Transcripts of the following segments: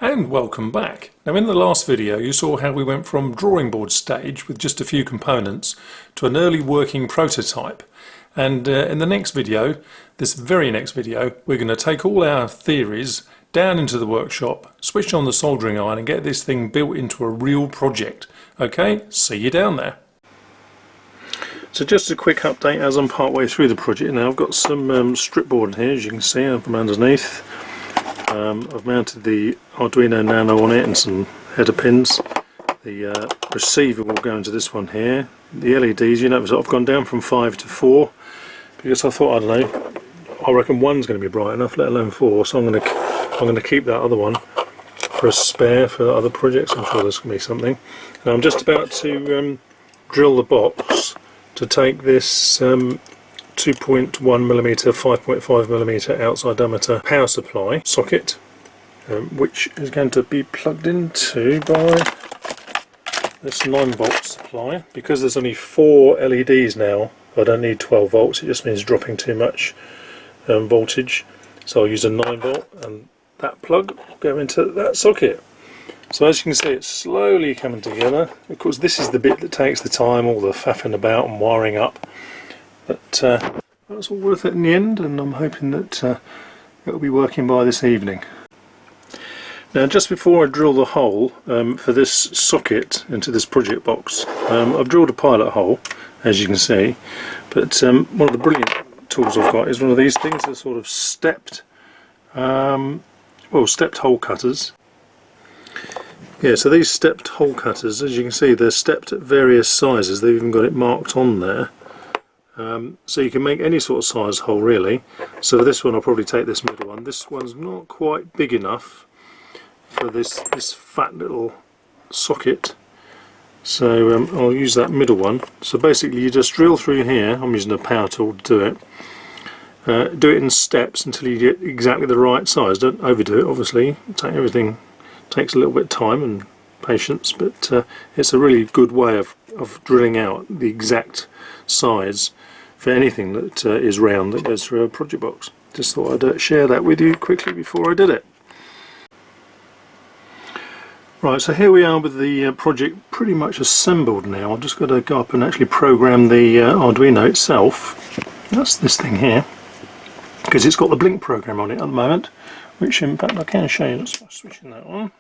And welcome back. Now in the last video you saw how we went from drawing board stage with just a few components to an early working prototype. And in the next video, this very next video, we're going to take all our theories down into the workshop, switch on the soldering iron and get this thing built into a real project. Okay, see you down there. So just a quick update as I'm part way through the project now. I've got some strip board here, as you can see, from underneath. I've mounted the Arduino Nano on it and some header pins. The receiver will go into this one here. The LEDs, you notice I've gone down from 5 to 4 because I thought, I don't know, I reckon one's going to be bright enough, let alone 4. So I'm going to keep that other one for a spare for other projects. I'm sure there's going to be something. Now I'm just about to drill the box to take this 2.1mm, 5.5mm outside diameter power supply socket, which is going to be plugged into by this 9-volt supply. Because there's only 4 LEDs now, I don't need 12 volts, it just means dropping too much voltage. So I'll use a 9-volt and that plug will go into that socket. So as you can see, it's slowly coming together. Of course this is the bit that takes the time, all the faffing about and wiring up. But that's all worth it in the end, and I'm hoping that it'll be working by this evening. Now just before I drill the hole for this socket into this project box, I've drilled a pilot hole, as you can see, but one of the brilliant tools I've got is one of these things. They're sort of stepped, stepped hole cutters. Yeah, so these stepped hole cutters, as you can see, they're stepped at various sizes. They've even got it marked on there. So you can make any sort of size hole really. So for this one I'll probably take this middle one. This one's not quite big enough for this fat little socket, so I'll use that middle one. So basically you just drill through here. I'm using a power tool to do it. Do it in steps until you get exactly the right size. Don't overdo it, obviously. Everything takes a little bit of time and patience, but it's a really good way of drilling out the exact size for anything that is round that goes through a project box. Just thought I'd share that with you quickly before I did it. Right, so here we are with the project pretty much assembled now. I've just got to go up and actually program the Arduino itself. That's this thing here, because it's got the blink program on it at the moment, which in fact I can show you. Let's switching that on.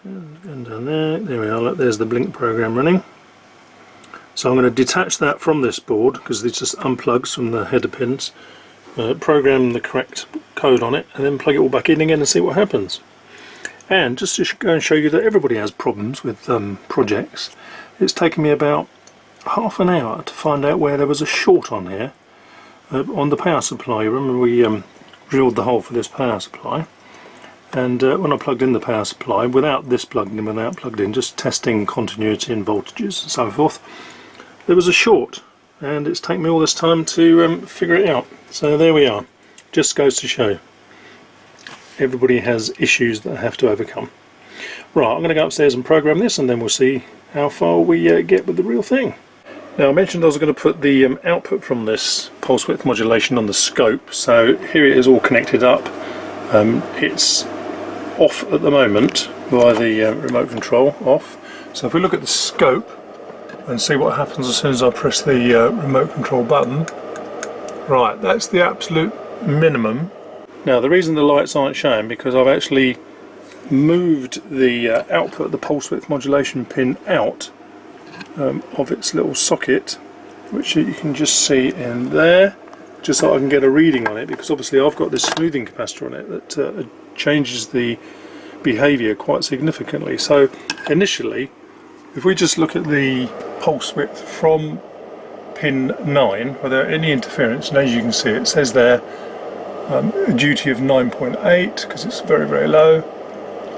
And down there we are, look, there's the blink program running. So I'm going to detach that from this board because it just unplugs from the header pins, program the correct code on it, and then plug it all back in again and see what happens. And just to go and show you that everybody has problems with projects, it's taken me about half an hour to find out where there was a short on here on the power supply. You remember we drilled the hole for this power supply, and when I plugged in the power supply, without this plugged in, just testing continuity and voltages and so forth, there was a short, and it's taken me all this time to figure it out. So there we are. Just goes to show everybody has issues that I have to overcome. Right, I'm going to go upstairs and program this, and then we'll see how far we get with the real thing. Now I mentioned I was going to put the output from this pulse width modulation on the scope, so here it is all connected up. It's off at the moment by the remote control, off. So if we look at the scope and see what happens as soon as I press the remote control button, right, that's the absolute minimum. Now the reason the lights aren't showing because I've actually moved the output, the pulse width modulation pin out of its little socket, which you can just see in there, just so I can get a reading on it, because obviously I've got this smoothing capacitor on it that changes the behaviour quite significantly. So initially, if we just look at the pulse width from pin 9 without any interference, and as you can see it says there a duty of 9.8 because it's very, very low,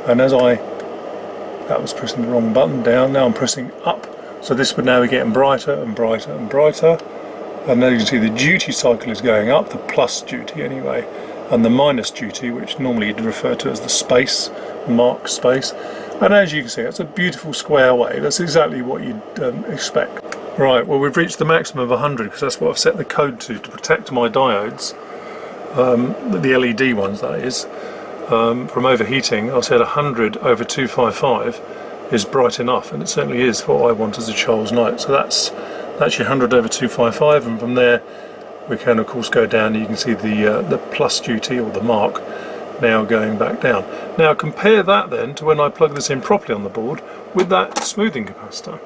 and as that was pressing the wrong button down, now I'm pressing up, so this would now be getting brighter and brighter and brighter, and now you can see the duty cycle is going up, the plus duty anyway, and the minus duty, which normally you'd refer to as the space, mark space. And as you can see, it's a beautiful square wave. That's exactly what you'd expect. Right, well we've reached the maximum of 100 because that's what I've set the code to protect my diodes, the LED ones that is. from overheating, I said 100 over 255 is bright enough, and it certainly is for what I want as a child's light. So that's your 100 over 255, and from there we can of course go down. You can see the plus duty, or the mark, now going back down. Now compare that then to when I plug this in properly on the board with that smoothing capacitor.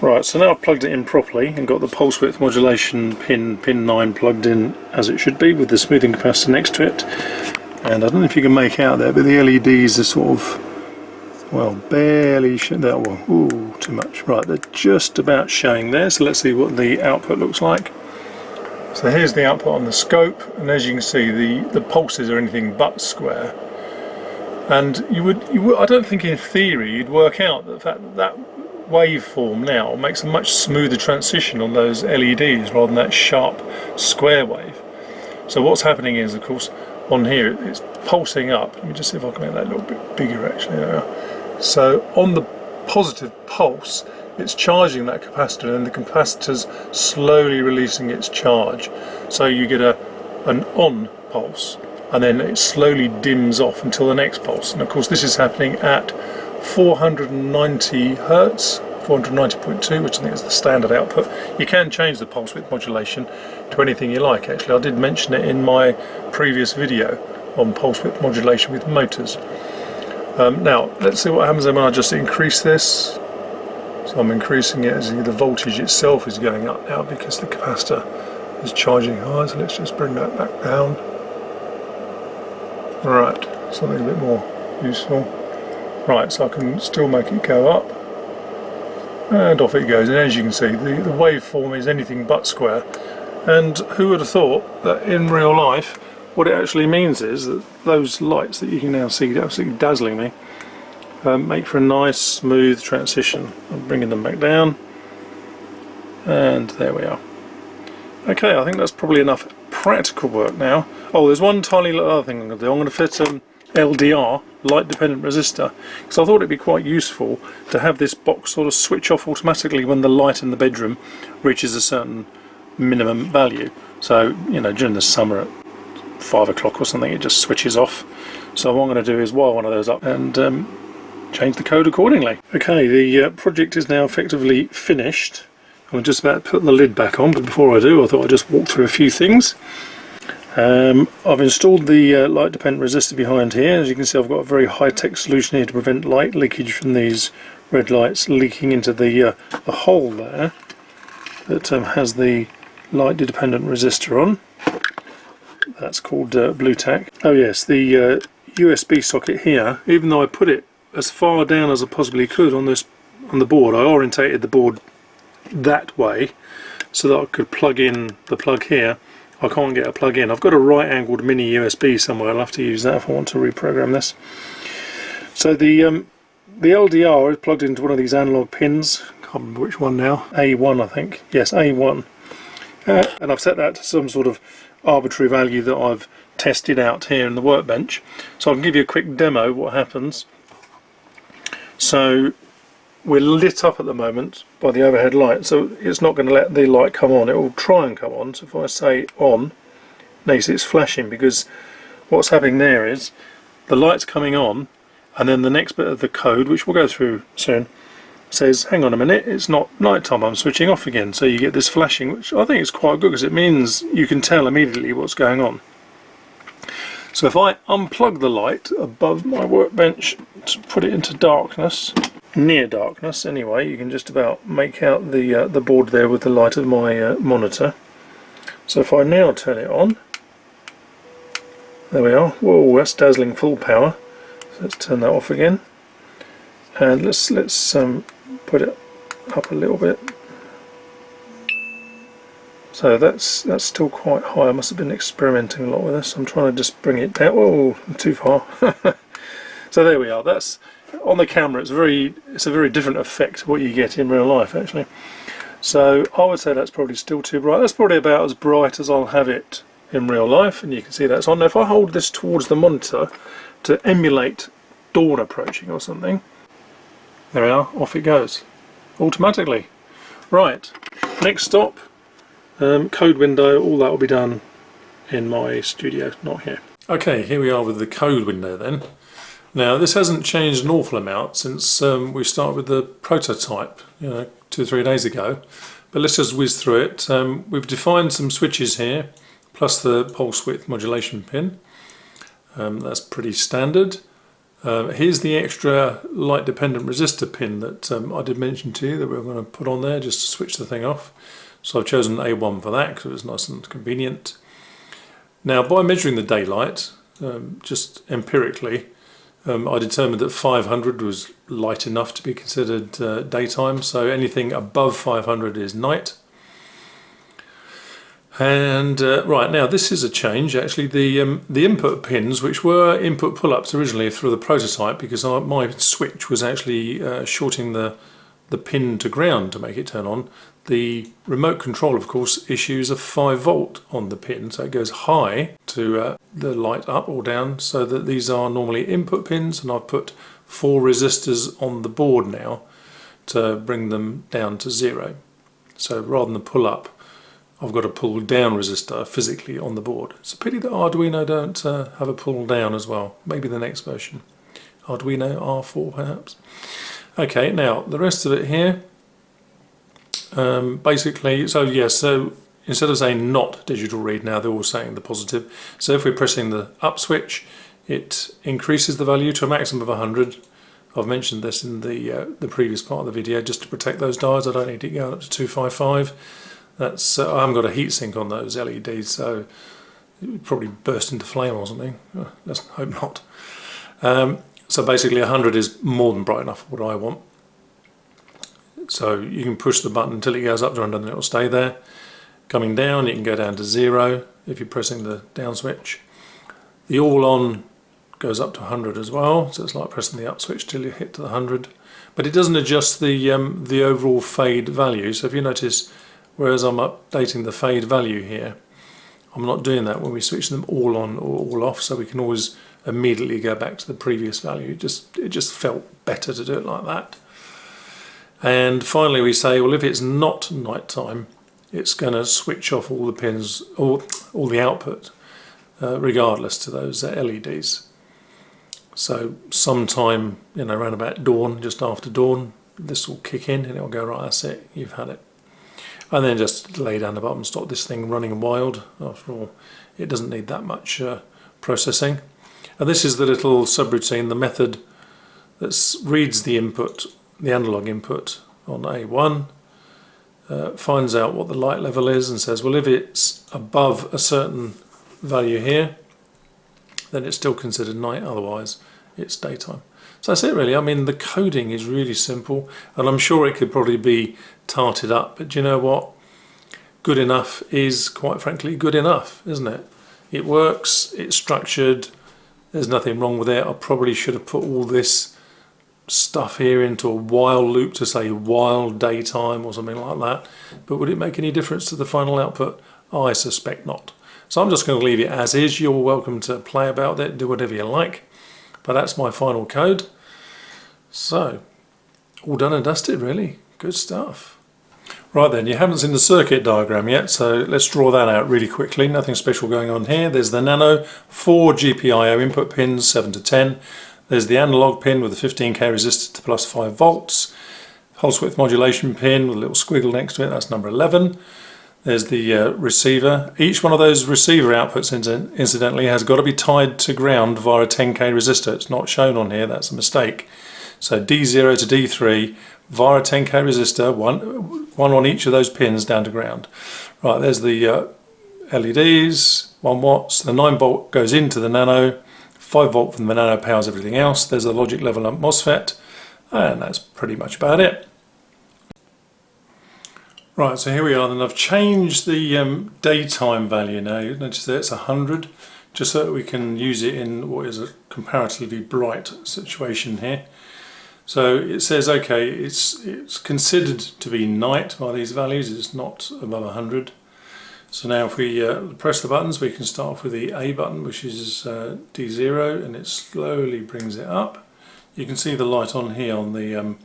Right, so now I've plugged it in properly and got the pulse width modulation pin 9 plugged in as it should be, with the smoothing capacitor next to it. And I don't know if you can make out there, but the LEDs are sort of, well, barely there. Well, ooh, too much. Right, they're just about showing there. So let's see what the output looks like. So here's the output on the scope, and as you can see, the pulses are anything but square. And you would I don't think in theory you'd work out the fact that waveform now makes a much smoother transition on those LEDs rather than that sharp square wave. So what's happening is, of course, on here it's pulsing up. Let me just see if I can make that a little bit bigger actually. There we are. So on the positive pulse, it's charging that capacitor, and the capacitor's slowly releasing its charge. So you get an on pulse, and then it slowly dims off until the next pulse. And of course this is happening at 490 Hertz, 490.2, which I think is the standard output. You can change the pulse width modulation to anything you like actually. I did mention it in my previous video on pulse width modulation with motors. Now let's see what happens then when I just increase this. So I'm increasing it, as the voltage itself is going up now because the capacitor is charging high. So let's just bring that back down. Right, something a bit more useful. Right, so I can still make it go up, and off it goes. And as you can see, the waveform is anything but square. And who would have thought that in real life, what it actually means is that those lights that you can now see absolutely dazzling me make for a nice smooth transition. I'm bringing them back down, and there we are. Okay, I think that's probably enough practical work now. Oh, there's one tiny little other thing I'm going to do. I'm going to fit LDR, light dependent resistor, because I thought it'd be quite useful to have this box sort of switch off automatically when the light in the bedroom reaches a certain minimum value. So, you know, during the summer at 5 o'clock or something, it just switches off. So what I'm going to do is wire one of those up and change the code accordingly. Okay, the project is now effectively finished. I'm just about to put the lid back on, but before I do, I thought I'd just walk through a few things. I've installed the light dependent resistor behind here. As you can see, I've got a very high-tech solution here to prevent light leakage from these red lights leaking into the hole there that has the light dependent resistor on. That's called blue tack. Oh yes, the USB socket here, even though I put it as far down as I possibly could on the board, I orientated the board that way so that I could plug in the plug here. I can't get a plug in. I've got a right angled mini USB somewhere. I'll have to use that if I want to reprogram this. So the LDR is plugged into one of these analog pins. Can't remember which one now. A1 I think. Yes, A1. And I've set that to some sort of arbitrary value that I've tested out here in the workbench. So I can give you a quick demo of what happens. So we're lit up at the moment by the overhead light, so it's not going to let the light come on. It will try and come on. So if I say on, now you see it's flashing, because what's happening there is the light's coming on, and then the next bit of the code, which we'll go through soon, says hang on a minute, it's not night time, I'm switching off again. So you get this flashing, which I think is quite good because it means you can tell immediately what's going on. So if I unplug the light above my workbench to put it into darkness, near darkness anyway, you can just about make out the board there with the light of my monitor. So if I now turn it on, there we are. Whoa, that's dazzling full power. So let's turn that off again, and let's put it up a little bit. So that's still quite high. I must have been experimenting a lot with this. I'm trying to just bring it down. Whoa, too far. So there we are. That's on the camera. It's a very different effect to what you get in real life actually. So I would say that's probably still too bright. That's probably about as bright as I'll have it in real life, and you can see that's on. Now if I hold this towards the monitor to emulate dawn approaching or something, there we are, off it goes automatically. Right, next stop, code window, all that will be done in my studio, not here. Okay, here we are with the code window then. Now this hasn't changed an awful amount since we started with the prototype, 2 or 3 days ago. But let's just whiz through it. We've defined some switches here, plus the pulse width modulation pin. That's pretty standard. Here's the extra light dependent resistor pin that I did mention to you that we're going to put on there just to switch the thing off. So I've chosen A1 for that because it was nice and convenient. Now by measuring the daylight, just empirically, I determined that 500 was light enough to be considered daytime, so anything above 500 is night. And right, now this is a change actually. The input pins, which were input pull-ups originally through the prototype, because my switch was actually shorting the pin to ground to make it turn on. The remote control, of course, issues a 5 volt on the pin, so it goes high to the light up or down, so that these are normally input pins, and I've put 4 resistors on the board now to bring them down to 0. So rather than pull up, I've got a pull down resistor physically on the board. It's a pity that Arduino don't have a pull down as well. Maybe the next version. Arduino R4 perhaps. Okay, now the rest of it here. Basically, so yes, so instead of saying not digital read now, they're all saying the positive. So if we're pressing the up switch, it increases the value to a maximum of 100. I've mentioned this in the previous part of the video, just to protect those diodes. I don't need it going up to 255. That's I haven't got a heatsink on those LEDs, so it would probably burst into flame or something. Let's hope not. So basically 100 is more than bright enough for what I want. So you can push the button until it goes up to 100 and it will stay there. Coming down, you can go down to 0 if you're pressing the down switch. The all on goes up to 100 as well, so it's like pressing the up switch till you hit to the 100. But it doesn't adjust the overall fade value. So if you notice, whereas I'm updating the fade value here, I'm not doing that when we switch them all on or all off, so we can always immediately go back to the previous value. It just felt better to do it like that. And finally we say, well, if it's not night time, it's going to switch off all the pins, or all the output, regardless to those LEDs. So sometime, around about dawn, just after dawn, this will kick in and it'll go, right, that's it, you've had it. And then just lay down the button, stop this thing running wild. After all, it doesn't need that much processing. And this is the little subroutine, the method that reads the input, the analog input on A1, finds out what the light level is and says, well, if it's above a certain value here, then it's still considered night, otherwise it's daytime. So that's it really. I mean, the coding is really simple, and I'm sure it could probably be tarted up, but you know what? Good enough is, quite frankly, good enough, isn't it? It works, it's structured, there's nothing wrong with it. I probably should have put all this stuff here into a while loop to say while daytime or something like that, but would it make any difference to the final output? I suspect not. So I'm just going to leave it as is. You're welcome to play about it, do whatever you like, but that's my final code. So, all done and dusted really. Good stuff. Right then, you haven't seen the circuit diagram yet, so let's draw that out really quickly. Nothing special going on here. There's the Nano, 4 GPIO input pins, 7 to 10. There's the analog pin with a 15k resistor to plus 5 volts. Pulse width modulation pin with a little squiggle next to it, that's number 11. There's the receiver. Each one of those receiver outputs, incidentally, has got to be tied to ground via a 10k resistor. It's not shown on here, that's a mistake. So D0 to D3 via a 10k resistor, one on each of those pins down to ground. Right, there's the LEDs, 1 watt. The 9 volt goes into the Nano, 5 volt from the Nano powers everything else. There's a logic level up MOSFET, and that's pretty much about it. Right, so here we are, and I've changed the daytime value now. You notice there it's 100, just so that we can use it in what is a comparatively bright situation here. So it says, okay, it's considered to be night by these values, it's not above 100. So now if we press the buttons, we can start off with the A button, which is D0, and it slowly brings it up. You can see the light on here on the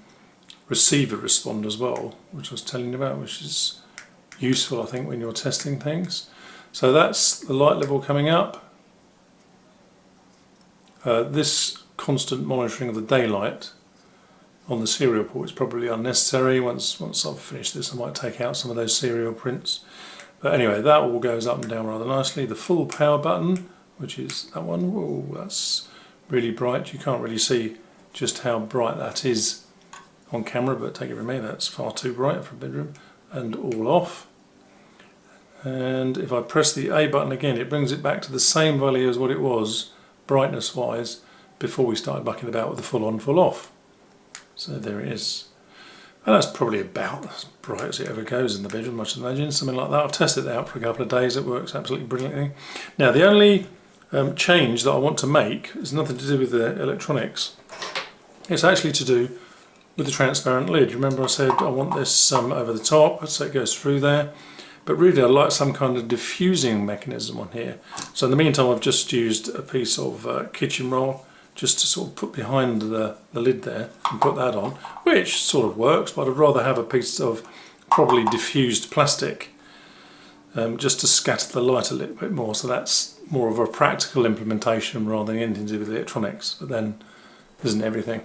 receiver respond as well, which I was telling you about, which is useful I think when you're testing things. So that's the light level coming up, This constant monitoring of the daylight on the serial port is probably unnecessary. Once I've finished this, I might take out some of those serial prints. But anyway, that all goes up and down rather nicely. The full power button, which is that one, whoa, that's really bright. You can't really see just how bright that is on camera, but take it from me, that's far too bright for a bedroom. And all off. And if I press the A button again, it brings it back to the same value as what it was, brightness wise, before we started mucking about with the full on, full off. So there it is. And that's probably about as bright as it ever goes in the bedroom, I should imagine, something like that. I've tested it out for a couple of days, it works absolutely brilliantly. Now the only change that I want to make is nothing to do with the electronics. It's actually to do with the transparent lid. Remember I said I want this over the top so it goes through there, but really I'd like some kind of diffusing mechanism on here. So in the meantime I've just used a piece of kitchen roll just to sort of put behind the lid there and put that on, which sort of works, but I'd rather have a piece of properly diffused plastic just to scatter the light a little bit more. So that's more of a practical implementation rather than anything to do with electronics, but then isn't everything.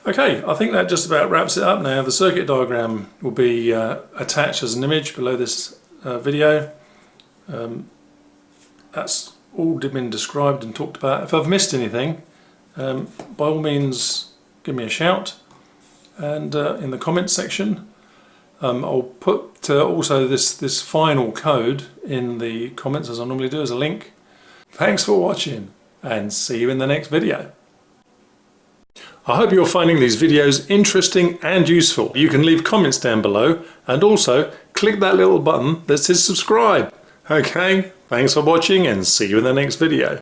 Okay, I think that just about wraps it up now. The circuit diagram will be attached as an image below this video. That's all been described and talked about. If I've missed anything, by all means give me a shout, and in the comments section I'll put also this final code in the comments as I normally do as a link. Thanks for watching and see you in the next video. I hope you're finding these videos interesting and useful. You can leave comments down below and also click that little button that says subscribe. Okay, thanks for watching and see you in the next video.